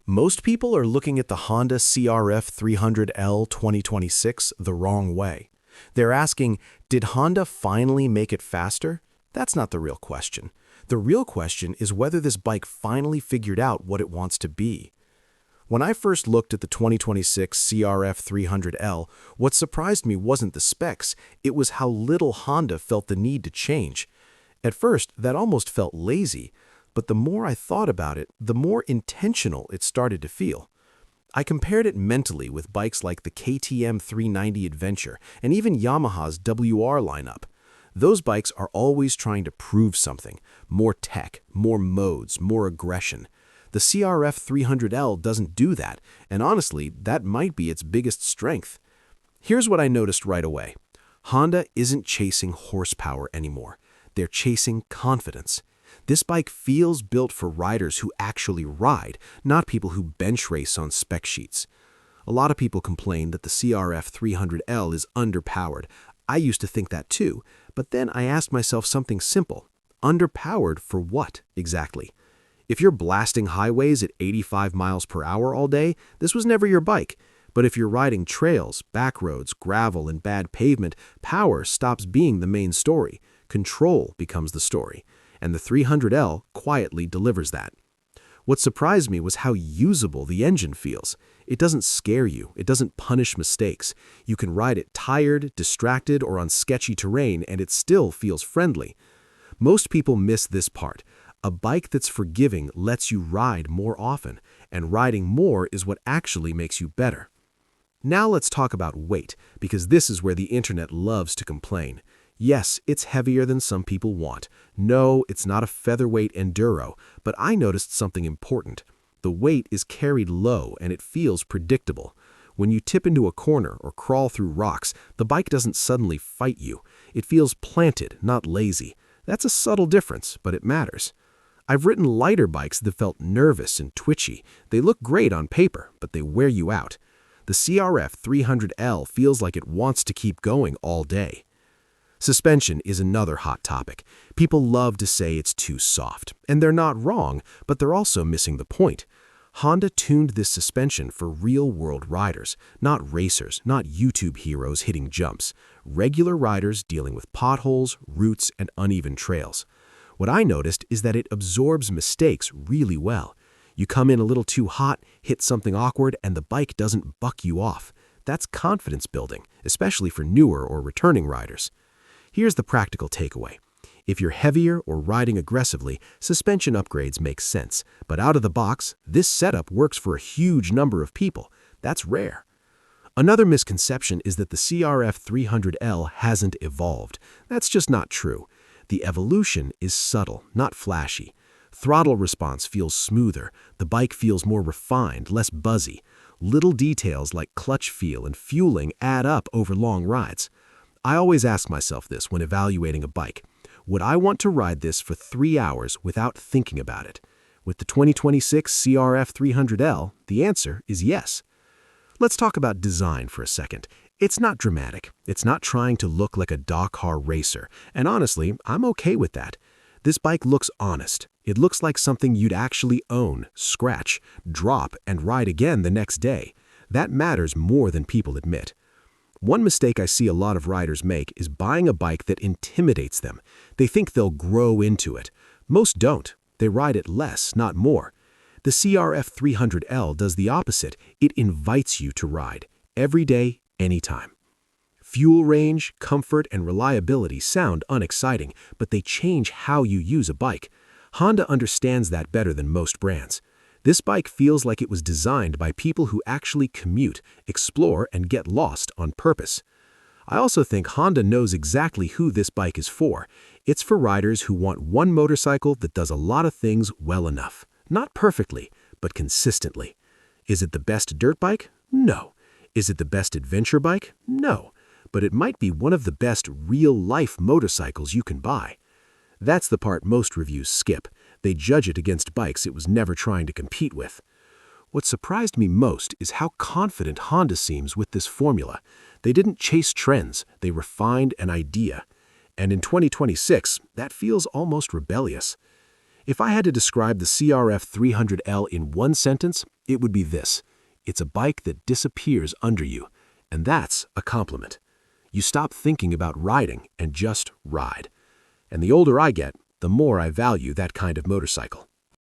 Most people are looking at the Honda CRF300L 2026 the wrong way. They're asking, did Honda finally make it faster? That's not the real question. The real question is whether this bike finally figured out what it wants to be. When I first looked at the 2026 CRF300L, what surprised me wasn't the specs, it was how little Honda felt the need to change. At first, that almost felt lazy, but the more I thought about it, the more intentional it started to feel. I compared it mentally with bikes like the KTM 390 Adventure and even Yamaha's WR lineup. Those bikes are always trying to prove something, more tech, more modes, more aggression. The CRF300L doesn't do that, and honestly, that might be its biggest strength. Here's what I noticed right away. Honda isn't chasing horsepower anymore. They're chasing confidence. This bike feels built for riders who actually ride, not people who bench race on spec sheets. A lot of people complain that the CRF300L is underpowered. I used to think that too, but then I asked myself something simple. Underpowered for what, exactly? If you're blasting highways at 85 miles per hour all day, this was never your bike. But if you're riding trails, back roads, gravel, and bad pavement, power stops being the main story. Control becomes the story. And the 300L quietly delivers that. What surprised me was how usable the engine feels. It doesn't scare you. It doesn't punish mistakes. You can ride it tired, distracted, or on sketchy terrain, and it still feels friendly. Most people miss this part. A bike that's forgiving lets you ride more often, and riding more is what actually makes you better. Now let's talk about weight, because this is where the internet loves to complain. Yes, it's heavier than some people want. No, it's not a featherweight enduro, but I noticed something important. The weight is carried low and it feels predictable. When you tip into a corner or crawl through rocks, the bike doesn't suddenly fight you. It feels planted, not lazy. That's a subtle difference, but it matters. I've ridden lighter bikes that felt nervous and twitchy. They look great on paper, but they wear you out. The CRF300L feels like it wants to keep going all day. Suspension is another hot topic. People love to say it's too soft, and they're not wrong, but they're also missing the point. Honda tuned this suspension for real-world riders, not racers, not YouTube heroes hitting jumps, regular riders dealing with potholes, roots, and uneven trails. What I noticed is that it absorbs mistakes really well. You come in a little too hot, hit something awkward, and the bike doesn't buck you off. That's confidence building, especially for newer or returning riders. Here's the practical takeaway. If you're heavier or riding aggressively, suspension upgrades make sense. But out of the box, this setup works for a huge number of people. That's rare. Another misconception is that the CRF300L hasn't evolved. That's just not true. The evolution is subtle, not flashy. Throttle response feels smoother. The bike feels more refined, less buzzy. Little details like clutch feel and fueling add up over long rides. I always ask myself this when evaluating a bike. Would I want to ride this for 3 hours without thinking about it? With the 2026 CRF300L, the answer is yes. Let's talk about design for a second. It's not dramatic. It's not trying to look like a Dakar racer. And honestly, I'm okay with that. This bike looks honest. It looks like something you'd actually own, scratch, drop, and ride again the next day. That matters more than people admit. One mistake I see a lot of riders make is buying a bike that intimidates them. They think they'll grow into it. Most don't. They ride it less, not more. The CRF300L does the opposite. It invites you to ride. Every day, anytime. Fuel range, comfort, and reliability sound unexciting, but they change how you use a bike. Honda understands that better than most brands. This bike feels like it was designed by people who actually commute, explore, and get lost on purpose. I also think Honda knows exactly who this bike is for. It's for riders who want one motorcycle that does a lot of things well enough. Not perfectly, but consistently. Is it the best dirt bike? No. Is it the best adventure bike? No. But it might be one of the best real-life motorcycles you can buy. That's the part most reviews skip. They judge it against bikes it was never trying to compete with. What surprised me most is how confident Honda seems with this formula. They didn't chase trends, they refined an idea. And in 2026, that feels almost rebellious. If I had to describe the CRF300L in one sentence, it would be this: it's a bike that disappears under you, and that's a compliment. You stop thinking about riding and just ride. And the older I get, the more I value that kind of motorcycle.